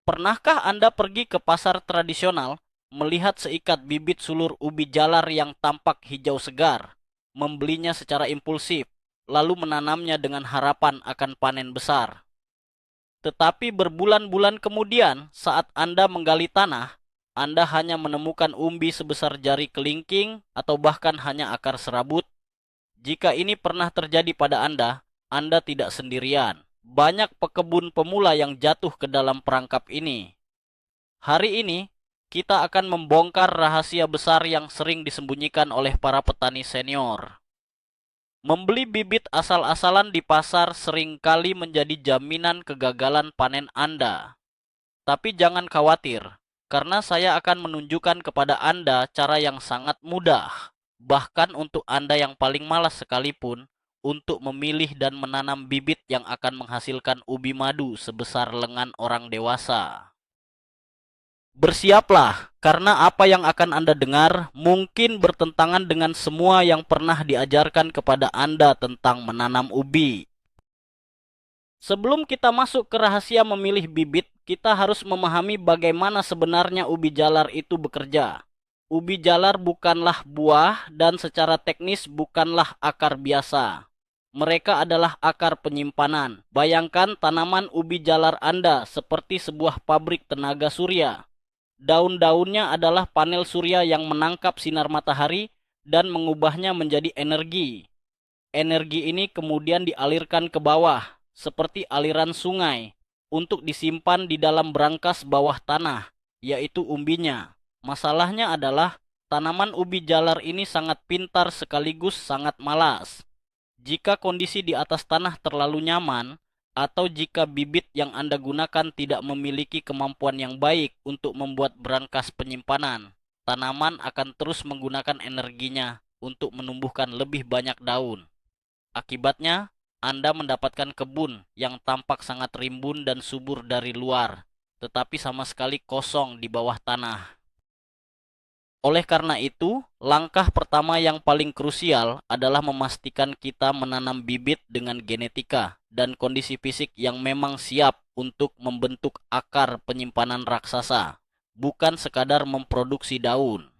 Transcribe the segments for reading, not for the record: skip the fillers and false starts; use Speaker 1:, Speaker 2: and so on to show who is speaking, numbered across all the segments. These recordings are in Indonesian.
Speaker 1: Pernahkah Anda pergi ke pasar tradisional, melihat seikat bibit sulur ubi jalar yang tampak hijau segar, membelinya secara impulsif, lalu menanamnya dengan harapan akan panen besar? Tetapi berbulan-bulan kemudian, saat Anda menggali tanah, Anda hanya menemukan umbi sebesar jari kelingking atau bahkan hanya akar serabut. Jika ini pernah terjadi pada Anda tidak sendirian. Banyak pekebun pemula yang jatuh ke dalam perangkap ini. Hari ini, kita akan membongkar rahasia besar yang sering disembunyikan oleh para petani senior. Membeli bibit asal-asalan di pasar seringkali menjadi jaminan kegagalan panen Anda. Tapi jangan khawatir, karena saya akan menunjukkan kepada Anda cara yang sangat mudah, bahkan untuk Anda yang paling malas sekalipun, untuk memilih dan menanam bibit yang akan menghasilkan ubi madu sebesar lengan orang dewasa. Bersiaplah, karena apa yang akan Anda dengar mungkin bertentangan dengan semua yang pernah diajarkan kepada Anda tentang menanam ubi. Sebelum kita masuk ke rahasia memilih bibit, kita harus memahami bagaimana sebenarnya ubi jalar itu bekerja. Ubi jalar bukanlah buah dan secara teknis bukanlah akar biasa. Mereka adalah akar penyimpanan. Bayangkan tanaman ubi jalar Anda seperti sebuah pabrik tenaga surya. Daun-daunnya adalah panel surya yang menangkap sinar matahari dan mengubahnya menjadi energi. Energi ini kemudian dialirkan ke bawah, seperti aliran sungai, untuk disimpan di dalam brankas bawah tanah, yaitu umbinya. Masalahnya adalah, tanaman ubi jalar ini sangat pintar sekaligus sangat malas. Jika kondisi di atas tanah terlalu nyaman, atau jika bibit yang Anda gunakan tidak memiliki kemampuan yang baik untuk membuat brankas penyimpanan, tanaman akan terus menggunakan energinya untuk menumbuhkan lebih banyak daun. Akibatnya, Anda mendapatkan kebun yang tampak sangat rimbun dan subur dari luar, tetapi sama sekali kosong di bawah tanah. Oleh karena itu, langkah pertama yang paling krusial adalah memastikan kita menanam bibit dengan genetika dan kondisi fisik yang memang siap untuk membentuk akar penyimpanan raksasa, bukan sekadar memproduksi daun.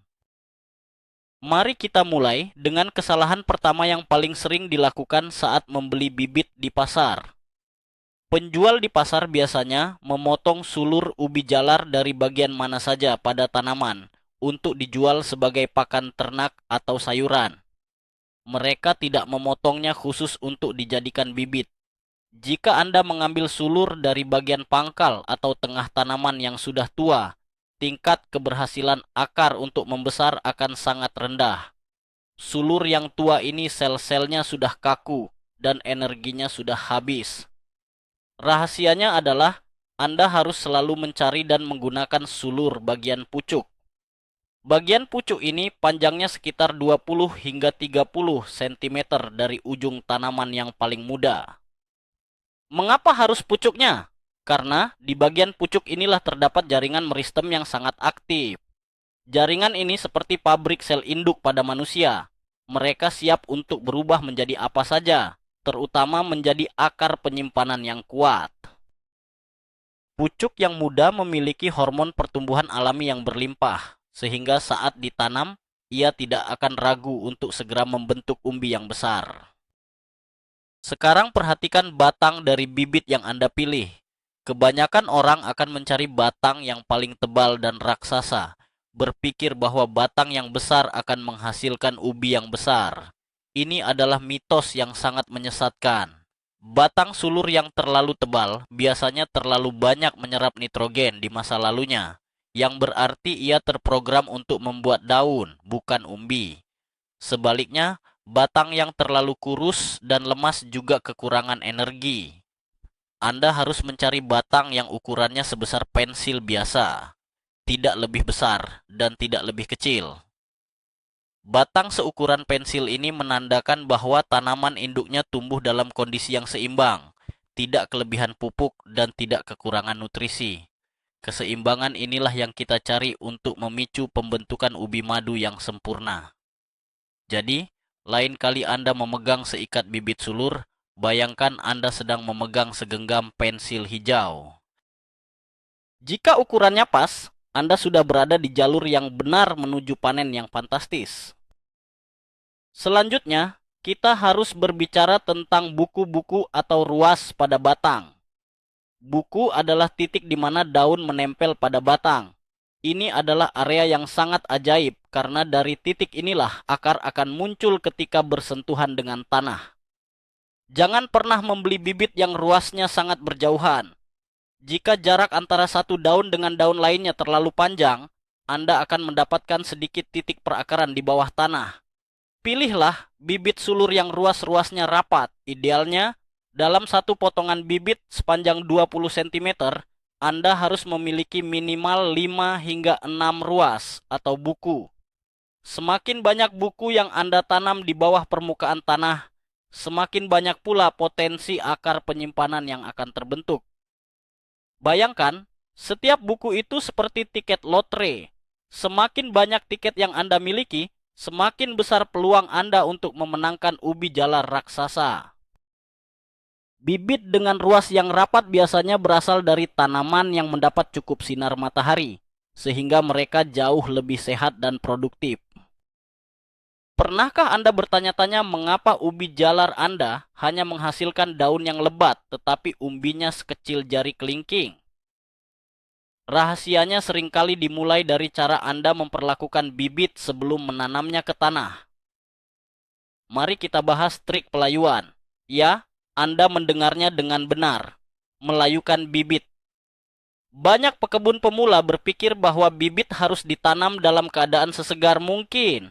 Speaker 1: Mari kita mulai dengan kesalahan pertama yang paling sering dilakukan saat membeli bibit di pasar. Penjual di pasar biasanya memotong sulur ubi jalar dari bagian mana saja pada tanaman untuk dijual sebagai pakan ternak atau sayuran. Mereka tidak memotongnya khusus untuk dijadikan bibit. Jika Anda mengambil sulur dari bagian pangkal atau tengah tanaman yang sudah tua, tingkat keberhasilan akar untuk membesar akan sangat rendah. Sulur yang tua ini sel-selnya sudah kaku dan energinya sudah habis. Rahasianya adalah Anda harus selalu mencari dan menggunakan sulur bagian pucuk. Bagian pucuk ini panjangnya sekitar 20 hingga 30 cm dari ujung tanaman yang paling muda. Mengapa harus pucuknya? Karena di bagian pucuk inilah terdapat jaringan meristem yang sangat aktif. Jaringan ini seperti pabrik sel induk pada manusia. Mereka siap untuk berubah menjadi apa saja, terutama menjadi akar penyimpanan yang kuat. Pucuk yang muda memiliki hormon pertumbuhan alami yang berlimpah, sehingga saat ditanam, ia tidak akan ragu untuk segera membentuk umbi yang besar. Sekarang perhatikan batang dari bibit yang Anda pilih. Kebanyakan orang akan mencari batang yang paling tebal dan raksasa, berpikir bahwa batang yang besar akan menghasilkan ubi yang besar. Ini adalah mitos yang sangat menyesatkan. Batang sulur yang terlalu tebal biasanya terlalu banyak menyerap nitrogen di masa lalunya, yang berarti ia terprogram untuk membuat daun, bukan umbi. Sebaliknya, batang yang terlalu kurus dan lemas juga kekurangan energi. Anda harus mencari batang yang ukurannya sebesar pensil biasa, tidak lebih besar dan tidak lebih kecil. Batang seukuran pensil ini menandakan bahwa tanaman induknya tumbuh dalam kondisi yang seimbang, tidak kelebihan pupuk dan tidak kekurangan nutrisi. Keseimbangan inilah yang kita cari untuk memicu pembentukan ubi madu yang sempurna. Jadi, lain kali Anda memegang seikat bibit sulur, bayangkan Anda sedang memegang segenggam pensil hijau. Jika ukurannya pas, Anda sudah berada di jalur yang benar menuju panen yang fantastis. Selanjutnya, kita harus berbicara tentang buku-buku atau ruas pada batang. Buku adalah titik di mana daun menempel pada batang. Ini adalah area yang sangat ajaib karena dari titik inilah akar akan muncul ketika bersentuhan dengan tanah. Jangan pernah membeli bibit yang ruasnya sangat berjauhan. Jika jarak antara satu daun dengan daun lainnya terlalu panjang, Anda akan mendapatkan sedikit titik perakaran di bawah tanah. Pilihlah bibit sulur yang ruas-ruasnya rapat. Idealnya, dalam satu potongan bibit sepanjang 20 cm, Anda harus memiliki minimal 5 hingga 6 ruas atau buku. Semakin banyak buku yang Anda tanam di bawah permukaan tanah, semakin banyak pula potensi akar penyimpanan yang akan terbentuk. Bayangkan, setiap buku itu seperti tiket lotre. Semakin banyak tiket yang Anda miliki, semakin besar peluang Anda untuk memenangkan ubi jalar raksasa. Bibit dengan ruas yang rapat biasanya berasal dari tanaman yang mendapat cukup sinar matahari, sehingga mereka jauh lebih sehat dan produktif. Pernahkah Anda bertanya-tanya mengapa ubi jalar Anda hanya menghasilkan daun yang lebat, tetapi umbinya sekecil jari kelingking? Rahasianya seringkali dimulai dari cara Anda memperlakukan bibit sebelum menanamnya ke tanah. Mari kita bahas trik pelayuan. Ya, Anda mendengarnya dengan benar. Melayukan bibit. Banyak pekebun pemula berpikir bahwa bibit harus ditanam dalam keadaan sesegar mungkin.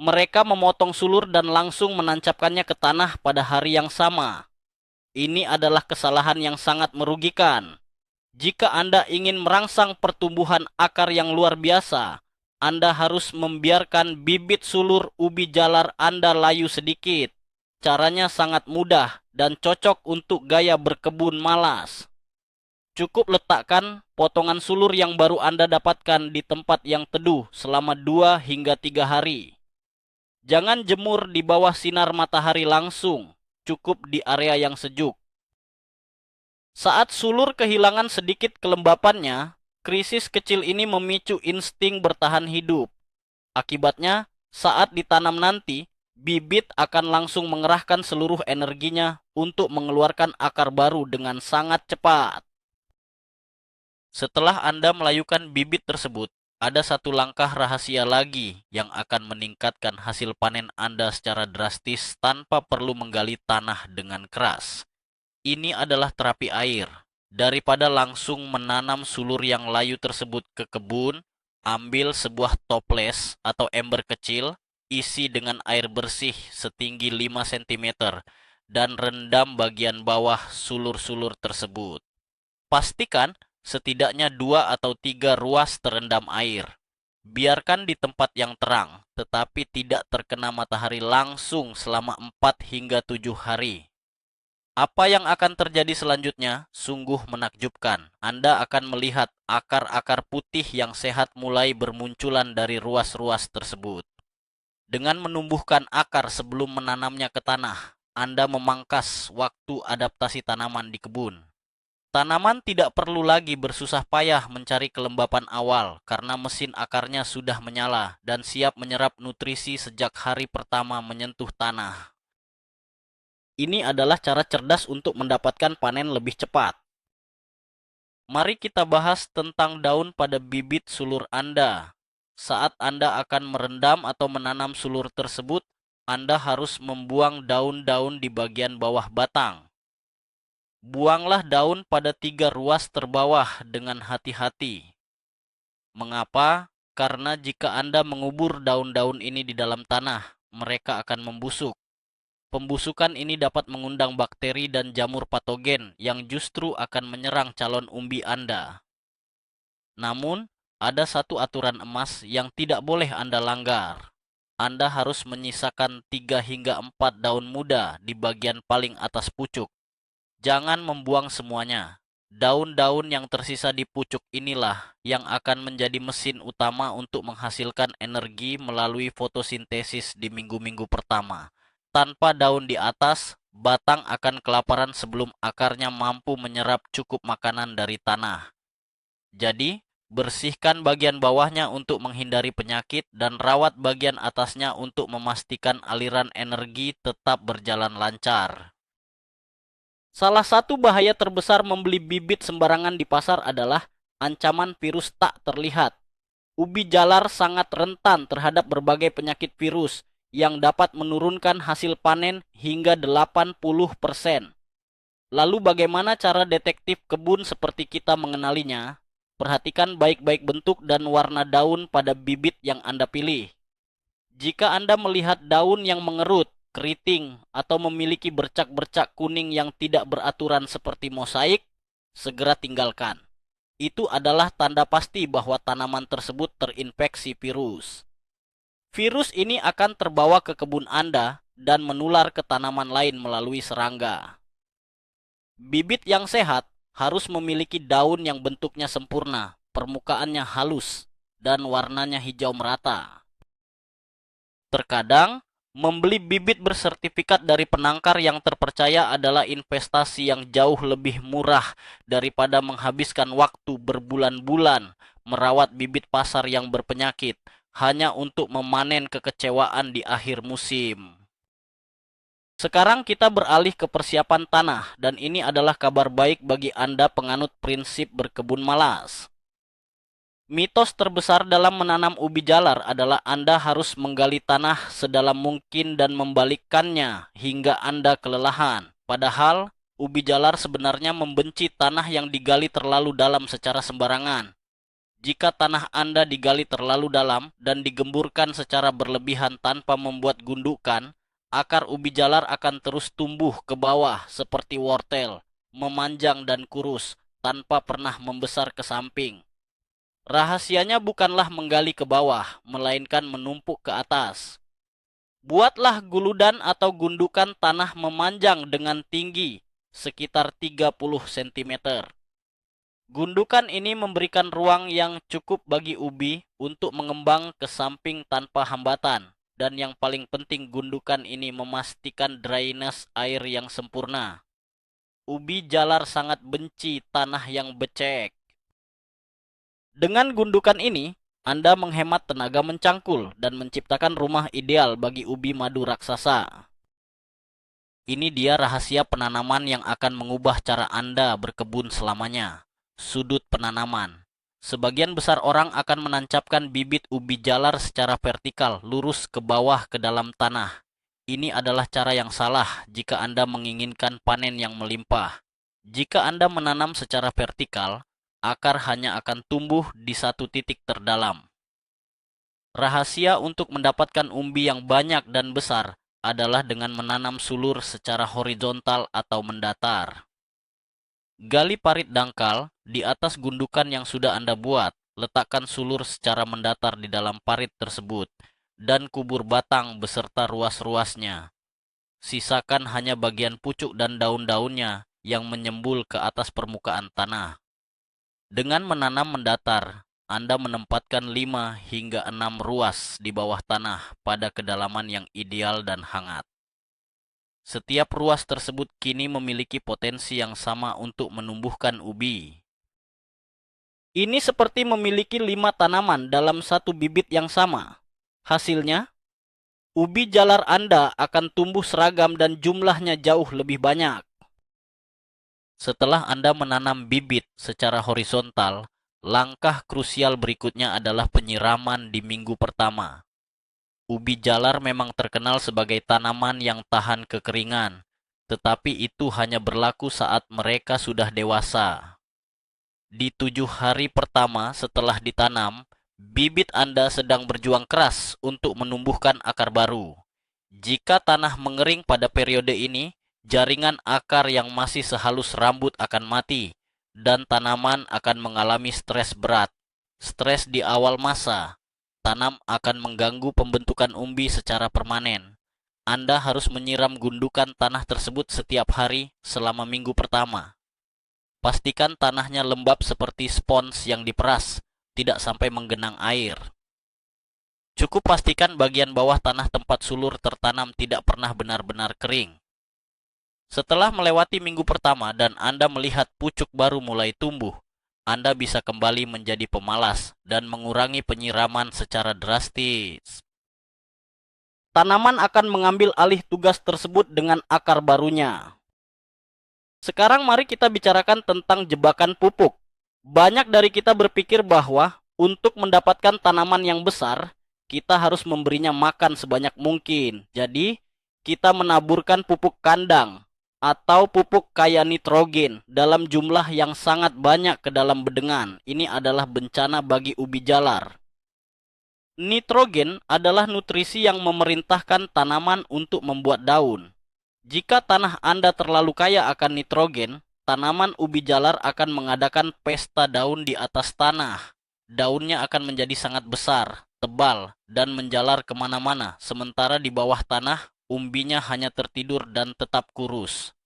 Speaker 1: Mereka memotong sulur dan langsung menancapkannya ke tanah pada hari yang sama. Ini adalah kesalahan yang sangat merugikan. Jika Anda ingin merangsang pertumbuhan akar yang luar biasa, Anda harus membiarkan bibit sulur ubi jalar Anda layu sedikit. Caranya sangat mudah dan cocok untuk gaya berkebun malas. Cukup letakkan potongan sulur yang baru Anda dapatkan di tempat yang teduh selama 2 hingga 3 hari. Jangan jemur di bawah sinar matahari langsung, cukup di area yang sejuk. Saat sulur kehilangan sedikit kelembapannya, krisis kecil ini memicu insting bertahan hidup. Akibatnya, saat ditanam nanti, bibit akan langsung mengerahkan seluruh energinya untuk mengeluarkan akar baru dengan sangat cepat. Setelah Anda melayukan bibit tersebut, ada satu langkah rahasia lagi yang akan meningkatkan hasil panen Anda secara drastis tanpa perlu menggali tanah dengan keras. Ini adalah terapi air. Daripada langsung menanam sulur yang layu tersebut ke kebun, ambil sebuah toples atau ember kecil, isi dengan air bersih setinggi 5 cm, dan rendam bagian bawah sulur-sulur tersebut. Pastikan setidaknya 2 atau 3 ruas terendam air. Biarkan di tempat yang terang, tetapi tidak terkena matahari langsung selama 4 hingga 7 hari. Apa yang akan terjadi selanjutnya sungguh menakjubkan. Anda akan melihat akar-akar putih yang sehat mulai bermunculan dari ruas-ruas tersebut. Dengan menumbuhkan akar sebelum menanamnya ke tanah, Anda memangkas waktu adaptasi tanaman di kebun. Tanaman tidak perlu lagi bersusah payah mencari kelembapan awal karena mesin akarnya sudah menyala dan siap menyerap nutrisi sejak hari pertama menyentuh tanah. Ini adalah cara cerdas untuk mendapatkan panen lebih cepat. Mari kita bahas tentang daun pada bibit sulur Anda. Saat Anda akan merendam atau menanam sulur tersebut, Anda harus membuang daun-daun di bagian bawah batang. Buanglah daun pada 3 ruas terbawah dengan hati-hati. Mengapa? Karena jika Anda mengubur daun-daun ini di dalam tanah, mereka akan membusuk. Pembusukan ini dapat mengundang bakteri dan jamur patogen yang justru akan menyerang calon umbi Anda. Namun, ada satu aturan emas yang tidak boleh Anda langgar. Anda harus menyisakan 3 hingga 4 daun muda di bagian paling atas pucuk. Jangan membuang semuanya. Daun-daun yang tersisa di pucuk inilah yang akan menjadi mesin utama untuk menghasilkan energi melalui fotosintesis di minggu-minggu pertama. Tanpa daun di atas, batang akan kelaparan sebelum akarnya mampu menyerap cukup makanan dari tanah. Jadi, bersihkan bagian bawahnya untuk menghindari penyakit dan rawat bagian atasnya untuk memastikan aliran energi tetap berjalan lancar. Salah satu bahaya terbesar membeli bibit sembarangan di pasar adalah ancaman virus tak terlihat. Ubi jalar sangat rentan terhadap berbagai penyakit virus yang dapat menurunkan hasil panen hingga 80%. Lalu bagaimana cara detektif kebun seperti kita mengenalinya? Perhatikan baik-baik bentuk dan warna daun pada bibit yang Anda pilih. Jika Anda melihat daun yang mengerut, keriting, atau memiliki bercak-bercak kuning yang tidak beraturan seperti mosaik, segera tinggalkan. Itu adalah tanda pasti bahwa tanaman tersebut terinfeksi virus. Virus ini akan terbawa ke kebun Anda dan menular ke tanaman lain melalui serangga. Bibit yang sehat harus memiliki daun yang bentuknya sempurna, permukaannya halus, dan warnanya hijau merata. Terkadang, membeli bibit bersertifikat dari penangkar yang terpercaya adalah investasi yang jauh lebih murah daripada menghabiskan waktu berbulan-bulan merawat bibit pasar yang berpenyakit hanya untuk memanen kekecewaan di akhir musim. Sekarang kita beralih ke persiapan tanah, dan ini adalah kabar baik bagi Anda penganut prinsip berkebun malas. Mitos terbesar dalam menanam ubi jalar adalah Anda harus menggali tanah sedalam mungkin dan membalikkannya hingga Anda kelelahan. Padahal, ubi jalar sebenarnya membenci tanah yang digali terlalu dalam secara sembarangan. Jika tanah Anda digali terlalu dalam dan digemburkan secara berlebihan tanpa membuat gundukan, akar ubi jalar akan terus tumbuh ke bawah seperti wortel, memanjang dan kurus, tanpa pernah membesar ke samping. Rahasianya bukanlah menggali ke bawah, melainkan menumpuk ke atas. Buatlah guludan atau gundukan tanah memanjang dengan tinggi sekitar 30 cm. Gundukan ini memberikan ruang yang cukup bagi ubi untuk mengembang ke samping tanpa hambatan. Dan yang paling penting, gundukan ini memastikan drainase air yang sempurna. Ubi jalar sangat benci tanah yang becek. Dengan gundukan ini, Anda menghemat tenaga mencangkul dan menciptakan rumah ideal bagi ubi madu raksasa. Ini dia rahasia penanaman yang akan mengubah cara Anda berkebun selamanya. Sudut penanaman. Sebagian besar orang akan menancapkan bibit ubi jalar secara vertikal, lurus ke bawah ke dalam tanah. Ini adalah cara yang salah jika Anda menginginkan panen yang melimpah. Jika Anda menanam secara vertikal, akar hanya akan tumbuh di satu titik terdalam. Rahasia untuk mendapatkan umbi yang banyak dan besar adalah dengan menanam sulur secara horizontal atau mendatar. Gali parit dangkal di atas gundukan yang sudah Anda buat. Letakkan sulur secara mendatar di dalam parit tersebut dan kubur batang beserta ruas-ruasnya. Sisakan hanya bagian pucuk dan daun-daunnya yang menyembul ke atas permukaan tanah. Dengan menanam mendatar, Anda menempatkan 5 hingga 6 ruas di bawah tanah pada kedalaman yang ideal dan hangat. Setiap ruas tersebut kini memiliki potensi yang sama untuk menumbuhkan ubi. Ini seperti memiliki 5 tanaman dalam satu bibit yang sama. Hasilnya, ubi jalar Anda akan tumbuh seragam dan jumlahnya jauh lebih banyak. Setelah Anda menanam bibit secara horizontal, langkah krusial berikutnya adalah penyiraman di minggu pertama. Ubi jalar memang terkenal sebagai tanaman yang tahan kekeringan, tetapi itu hanya berlaku saat mereka sudah dewasa. Di 7 hari pertama setelah ditanam, bibit Anda sedang berjuang keras untuk menumbuhkan akar baru. Jika tanah mengering pada periode ini, jaringan akar yang masih sehalus rambut akan mati, dan tanaman akan mengalami stres berat. Stres di awal masa, tanam akan mengganggu pembentukan umbi secara permanen. Anda harus menyiram gundukan tanah tersebut setiap hari selama minggu pertama. Pastikan tanahnya lembab seperti spons yang diperas, tidak sampai menggenang air. Cukup pastikan bagian bawah tanah tempat sulur tertanam tidak pernah benar-benar kering. Setelah melewati minggu pertama dan Anda melihat pucuk baru mulai tumbuh, Anda bisa kembali menjadi pemalas dan mengurangi penyiraman secara drastis. Tanaman akan mengambil alih tugas tersebut dengan akar barunya. Sekarang mari kita bicarakan tentang jebakan pupuk. Banyak dari kita berpikir bahwa untuk mendapatkan tanaman yang besar, kita harus memberinya makan sebanyak mungkin. Jadi, kita menaburkan pupuk kandang atau pupuk kaya nitrogen dalam jumlah yang sangat banyak ke dalam bedengan. Ini adalah bencana bagi ubi jalar. Nitrogen adalah nutrisi yang memerintahkan tanaman untuk membuat daun. Jika tanah Anda terlalu kaya akan nitrogen, tanaman ubi jalar akan mengadakan pesta daun di atas tanah. Daunnya akan menjadi sangat besar, tebal, dan menjalar kemana-mana, sementara di bawah tanah, umbinya hanya tertidur dan tetap kurus.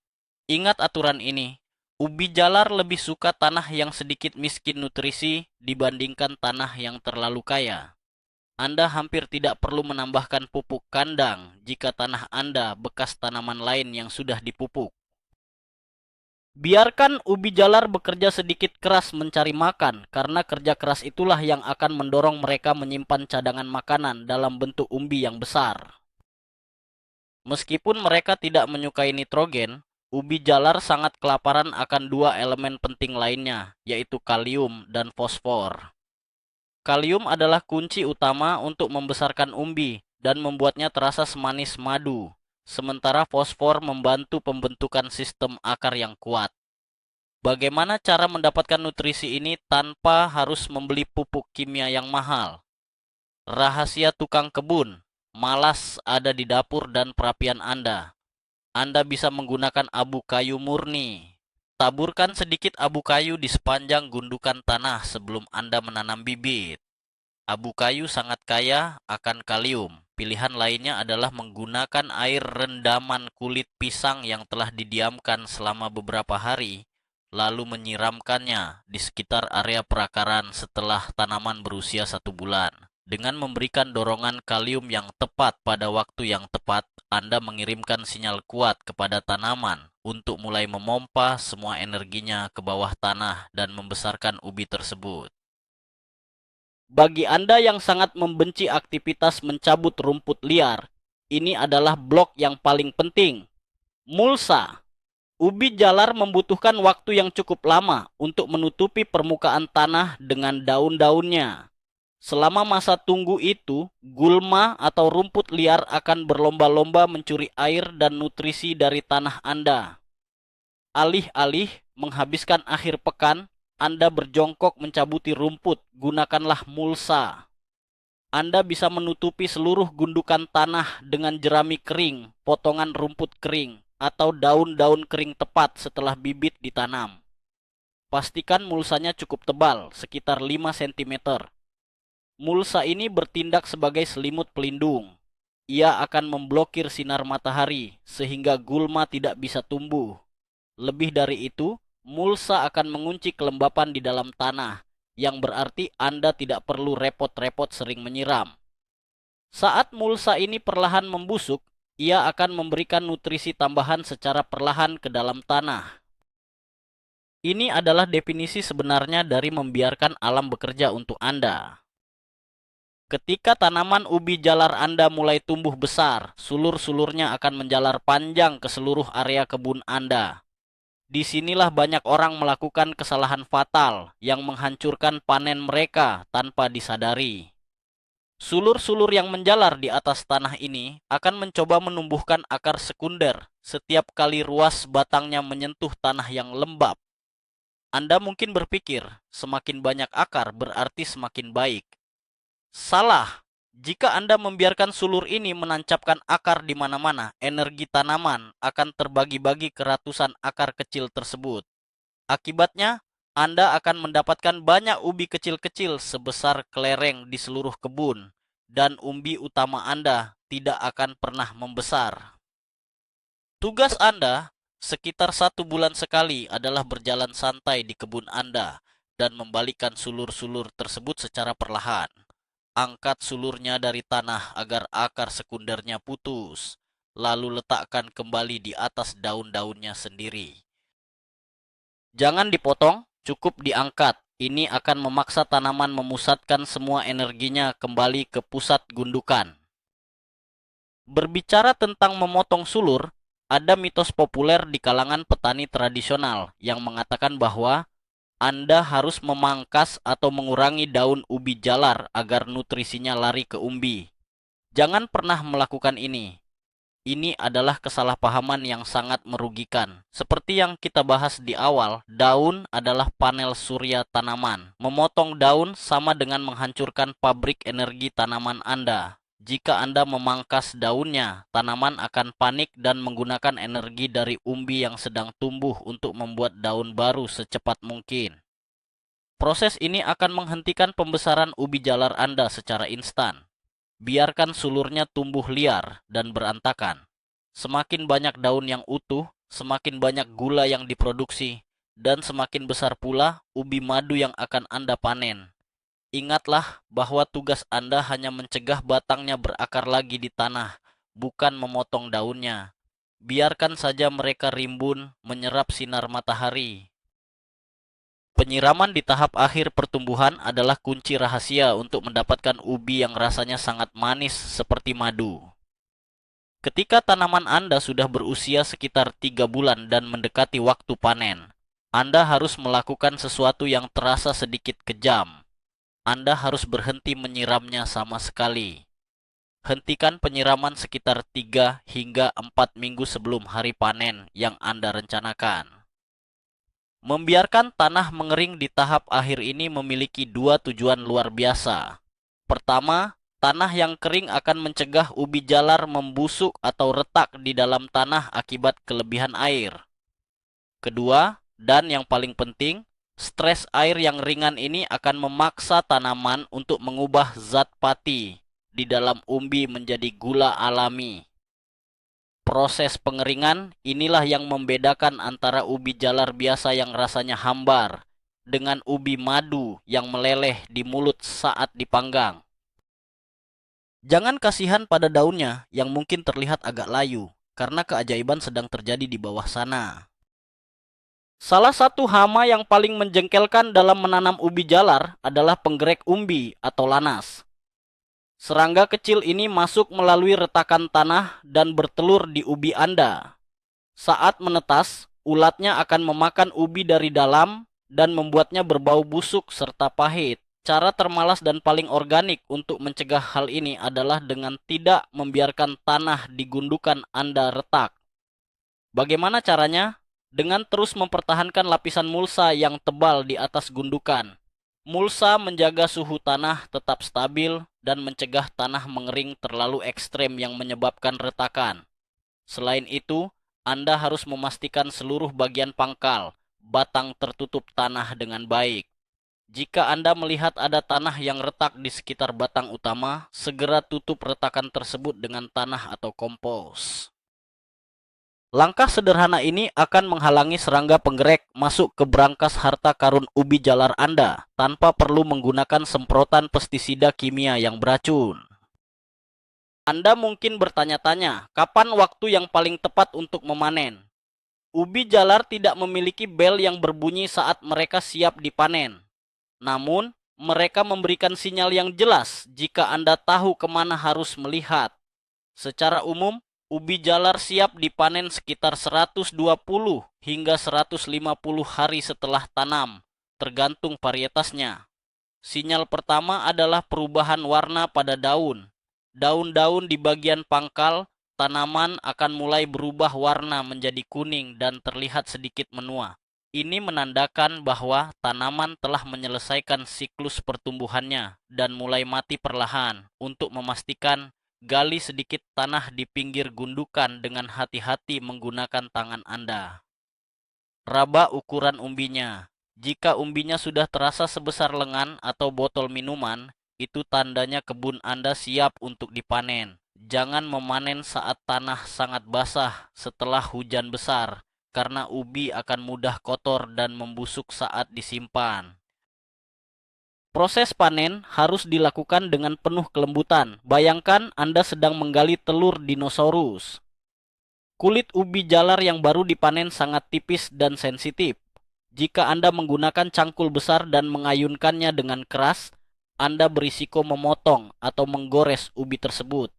Speaker 1: Ingat aturan ini, ubi jalar lebih suka tanah yang sedikit miskin nutrisi dibandingkan tanah yang terlalu kaya. Anda hampir tidak perlu menambahkan pupuk kandang jika tanah Anda bekas tanaman lain yang sudah dipupuk. Biarkan ubi jalar bekerja sedikit keras mencari makan, karena kerja keras itulah yang akan mendorong mereka menyimpan cadangan makanan dalam bentuk umbi yang besar. Meskipun mereka tidak menyukai nitrogen, ubi jalar sangat kelaparan akan dua elemen penting lainnya, yaitu kalium dan fosfor. Kalium adalah kunci utama untuk membesarkan umbi dan membuatnya terasa semanis madu, sementara fosfor membantu pembentukan sistem akar yang kuat. Bagaimana cara mendapatkan nutrisi ini tanpa harus membeli pupuk kimia yang mahal? Rahasia tukang kebun, malas ada di dapur dan perapian Anda. Anda bisa menggunakan abu kayu murni. Taburkan sedikit abu kayu di sepanjang gundukan tanah sebelum Anda menanam bibit. Abu kayu sangat kaya akan kalium. Pilihan lainnya adalah menggunakan air rendaman kulit pisang yang telah didiamkan selama beberapa hari, lalu menyiramkannya di sekitar area perakaran setelah tanaman berusia 1 bulan. Dengan memberikan dorongan kalium yang tepat pada waktu yang tepat, Anda mengirimkan sinyal kuat kepada tanaman untuk mulai memompa semua energinya ke bawah tanah dan membesarkan ubi tersebut. Bagi Anda yang sangat membenci aktivitas mencabut rumput liar, ini adalah blok yang paling penting. Mulsa. Ubi jalar membutuhkan waktu yang cukup lama untuk menutupi permukaan tanah dengan daun-daunnya. Selama masa tunggu itu, gulma atau rumput liar akan berlomba-lomba mencuri air dan nutrisi dari tanah Anda. Alih-alih menghabiskan akhir pekan, Anda berjongkok mencabuti rumput, gunakanlah mulsa. Anda bisa menutupi seluruh gundukan tanah dengan jerami kering, potongan rumput kering, atau daun-daun kering tepat setelah bibit ditanam. Pastikan mulsanya cukup tebal, sekitar 5 cm. Mulsa ini bertindak sebagai selimut pelindung. Ia akan memblokir sinar matahari, sehingga gulma tidak bisa tumbuh. Lebih dari itu, mulsa akan mengunci kelembapan di dalam tanah, yang berarti Anda tidak perlu repot-repot sering menyiram. Saat mulsa ini perlahan membusuk, ia akan memberikan nutrisi tambahan secara perlahan ke dalam tanah. Ini adalah definisi sebenarnya dari membiarkan alam bekerja untuk Anda. Ketika tanaman ubi jalar Anda mulai tumbuh besar, sulur-sulurnya akan menjalar panjang ke seluruh area kebun Anda. Disinilah banyak orang melakukan kesalahan fatal yang menghancurkan panen mereka tanpa disadari. Sulur-sulur yang menjalar di atas tanah ini akan mencoba menumbuhkan akar sekunder setiap kali ruas batangnya menyentuh tanah yang lembab. Anda mungkin berpikir, semakin banyak akar berarti semakin baik. Salah. Jika Anda membiarkan sulur ini menancapkan akar di mana-mana, energi tanaman akan terbagi-bagi ke ratusan akar kecil tersebut. Akibatnya, Anda akan mendapatkan banyak ubi kecil-kecil sebesar kelereng di seluruh kebun, dan umbi utama Anda tidak akan pernah membesar. Tugas Anda sekitar 1 bulan sekali adalah berjalan santai di kebun Anda dan membalikkan sulur-sulur tersebut secara perlahan. Angkat sulurnya dari tanah agar akar sekundernya putus, lalu letakkan kembali di atas daun-daunnya sendiri. Jangan dipotong, cukup diangkat. Ini akan memaksa tanaman memusatkan semua energinya kembali ke pusat gundukan. Berbicara tentang memotong sulur, ada mitos populer di kalangan petani tradisional yang mengatakan bahwa Anda harus memangkas atau mengurangi daun ubi jalar agar nutrisinya lari ke umbi. Jangan pernah melakukan ini. Ini adalah kesalahpahaman yang sangat merugikan. Seperti yang kita bahas di awal, daun adalah panel surya tanaman. Memotong daun sama dengan menghancurkan pabrik energi tanaman Anda. Jika Anda memangkas daunnya, tanaman akan panik dan menggunakan energi dari umbi yang sedang tumbuh untuk membuat daun baru secepat mungkin. Proses ini akan menghentikan pembesaran ubi jalar Anda secara instan. Biarkan sulurnya tumbuh liar dan berantakan. Semakin banyak daun yang utuh, semakin banyak gula yang diproduksi, dan semakin besar pula ubi madu yang akan Anda panen. Ingatlah bahwa tugas Anda hanya mencegah batangnya berakar lagi di tanah, bukan memotong daunnya. Biarkan saja mereka rimbun, menyerap sinar matahari. Penyiraman di tahap akhir pertumbuhan adalah kunci rahasia untuk mendapatkan ubi yang rasanya sangat manis seperti madu. Ketika tanaman Anda sudah berusia sekitar 3 bulan dan mendekati waktu panen, Anda harus melakukan sesuatu yang terasa sedikit kejam. Anda harus berhenti menyiramnya sama sekali. Hentikan penyiraman sekitar 3 hingga 4 minggu sebelum hari panen yang Anda rencanakan. Membiarkan tanah mengering di tahap akhir ini memiliki dua tujuan luar biasa. Pertama, tanah yang kering akan mencegah ubi jalar membusuk atau retak di dalam tanah akibat kelebihan air. Kedua, dan yang paling penting, stres air yang ringan ini akan memaksa tanaman untuk mengubah zat pati di dalam umbi menjadi gula alami. Proses pengeringan inilah yang membedakan antara ubi jalar biasa yang rasanya hambar dengan ubi madu yang meleleh di mulut saat dipanggang. Jangan kasihan pada daunnya yang mungkin terlihat agak layu, karena keajaiban sedang terjadi di bawah sana. Salah satu hama yang paling menjengkelkan dalam menanam ubi jalar adalah penggerek umbi atau lanas. Serangga kecil ini masuk melalui retakan tanah dan bertelur di ubi Anda. Saat menetas, ulatnya akan memakan ubi dari dalam dan membuatnya berbau busuk serta pahit. Cara termalas dan paling organik untuk mencegah hal ini adalah dengan tidak membiarkan tanah di gundukan Anda retak. Bagaimana caranya? Dengan terus mempertahankan lapisan mulsa yang tebal di atas gundukan. Mulsa menjaga suhu tanah tetap stabil dan mencegah tanah mengering terlalu ekstrem yang menyebabkan retakan. Selain itu, Anda harus memastikan seluruh bagian pangkal, batang tertutup tanah dengan baik. Jika Anda melihat ada tanah yang retak di sekitar batang utama, segera tutup retakan tersebut dengan tanah atau kompos. Langkah sederhana ini akan menghalangi serangga penggerek masuk ke brankas harta karun ubi jalar Anda tanpa perlu menggunakan semprotan pestisida kimia yang beracun. Anda mungkin bertanya-tanya, kapan waktu yang paling tepat untuk memanen? Ubi jalar tidak memiliki bel yang berbunyi saat mereka siap dipanen. Namun, mereka memberikan sinyal yang jelas jika Anda tahu kemana harus melihat. Secara umum, ubi jalar siap dipanen sekitar 120 hingga 150 hari setelah tanam, tergantung varietasnya. Sinyal pertama adalah perubahan warna pada daun. Daun-daun di bagian pangkal tanaman akan mulai berubah warna menjadi kuning dan terlihat sedikit menua. Ini menandakan bahwa tanaman telah menyelesaikan siklus pertumbuhannya dan mulai mati perlahan. Untuk memastikan, gali sedikit tanah di pinggir gundukan dengan hati-hati menggunakan tangan Anda. Raba ukuran umbinya. Jika umbinya sudah terasa sebesar lengan atau botol minuman, itu tandanya kebun Anda siap untuk dipanen. Jangan memanen saat tanah sangat basah setelah hujan besar, karena ubi akan mudah kotor dan membusuk saat disimpan. Proses panen harus dilakukan dengan penuh kelembutan. Bayangkan Anda sedang menggali telur dinosaurus. Kulit ubi jalar yang baru dipanen sangat tipis dan sensitif. Jika Anda menggunakan cangkul besar dan mengayunkannya dengan keras, Anda berisiko memotong atau menggores ubi tersebut.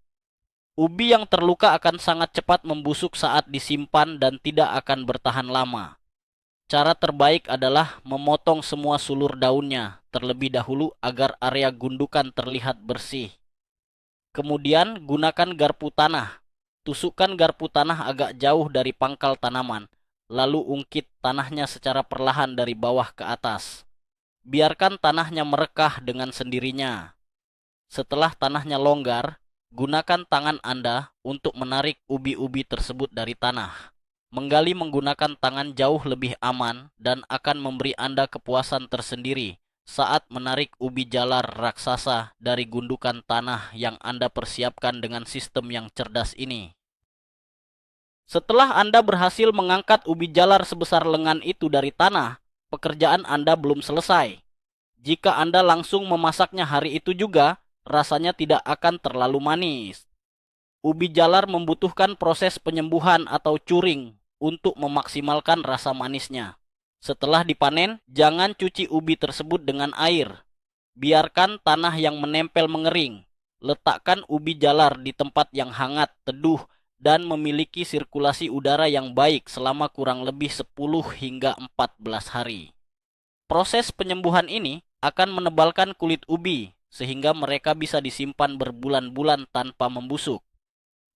Speaker 1: Ubi yang terluka akan sangat cepat membusuk saat disimpan dan tidak akan bertahan lama. Cara terbaik adalah memotong semua sulur daunnya terlebih dahulu agar area gundukan terlihat bersih. Kemudian gunakan garpu tanah. Tusukkan garpu tanah agak jauh dari pangkal tanaman, lalu ungkit tanahnya secara perlahan dari bawah ke atas. Biarkan tanahnya merekah dengan sendirinya. Setelah tanahnya longgar, gunakan tangan Anda untuk menarik ubi-ubi tersebut dari tanah. Menggali menggunakan tangan jauh lebih aman dan akan memberi Anda kepuasan tersendiri saat menarik ubi jalar raksasa dari gundukan tanah yang Anda persiapkan dengan sistem yang cerdas ini. Setelah Anda berhasil mengangkat ubi jalar sebesar lengan itu dari tanah, pekerjaan Anda belum selesai. Jika Anda langsung memasaknya hari itu juga, rasanya tidak akan terlalu manis. Ubi jalar membutuhkan proses penyembuhan atau curing untuk memaksimalkan rasa manisnya. Setelah dipanen, jangan cuci ubi tersebut dengan air. Biarkan tanah yang menempel mengering. Letakkan ubi jalar di tempat yang hangat, teduh, dan memiliki sirkulasi udara yang baik selama kurang lebih 10 hingga 14 hari. Proses penyembuhan ini akan menebalkan kulit ubi, sehingga mereka bisa disimpan berbulan-bulan tanpa membusuk.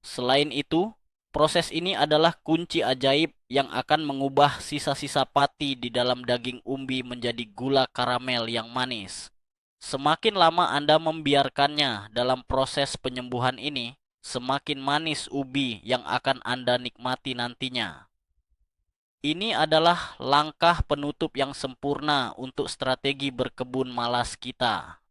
Speaker 1: Selain itu, proses ini adalah kunci ajaib yang akan mengubah sisa-sisa pati di dalam daging umbi menjadi gula karamel yang manis. Semakin lama Anda membiarkannya dalam proses penyembuhan ini, semakin manis ubi yang akan Anda nikmati nantinya. Ini adalah langkah penutup yang sempurna untuk strategi berkebun malas kita.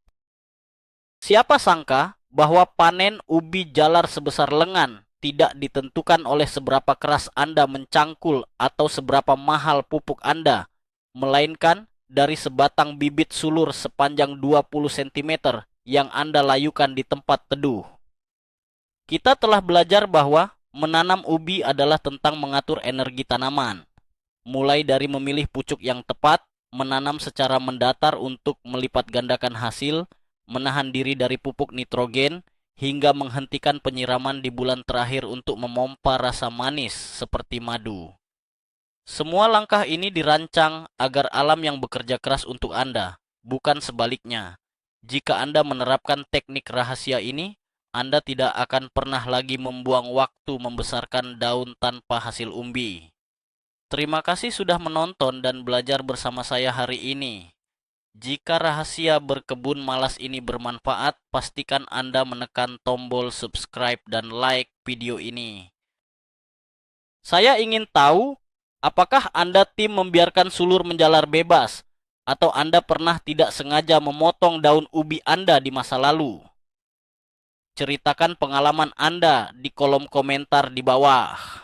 Speaker 1: Siapa sangka bahwa panen ubi jalar sebesar lengan tidak ditentukan oleh seberapa keras Anda mencangkul atau seberapa mahal pupuk Anda, melainkan dari sebatang bibit sulur sepanjang 20 cm yang Anda layukan di tempat teduh. Kita telah belajar bahwa menanam ubi adalah tentang mengatur energi tanaman. Mulai dari memilih pucuk yang tepat, menanam secara mendatar untuk melipat gandakan hasil, menahan diri dari pupuk nitrogen, hingga menghentikan penyiraman di bulan terakhir untuk memompa rasa manis seperti madu. Semua langkah ini dirancang agar alam yang bekerja keras untuk Anda, bukan sebaliknya. Jika Anda menerapkan teknik rahasia ini, Anda tidak akan pernah lagi membuang waktu membesarkan daun tanpa hasil umbi. Terima kasih sudah menonton dan belajar bersama saya hari ini. Jika rahasia berkebun malas ini bermanfaat, pastikan Anda menekan tombol subscribe dan like video ini. Saya ingin tahu, apakah Anda tim membiarkan sulur menjalar bebas, atau Anda pernah tidak sengaja memotong daun ubi Anda di masa lalu? Ceritakan pengalaman Anda di kolom komentar di bawah.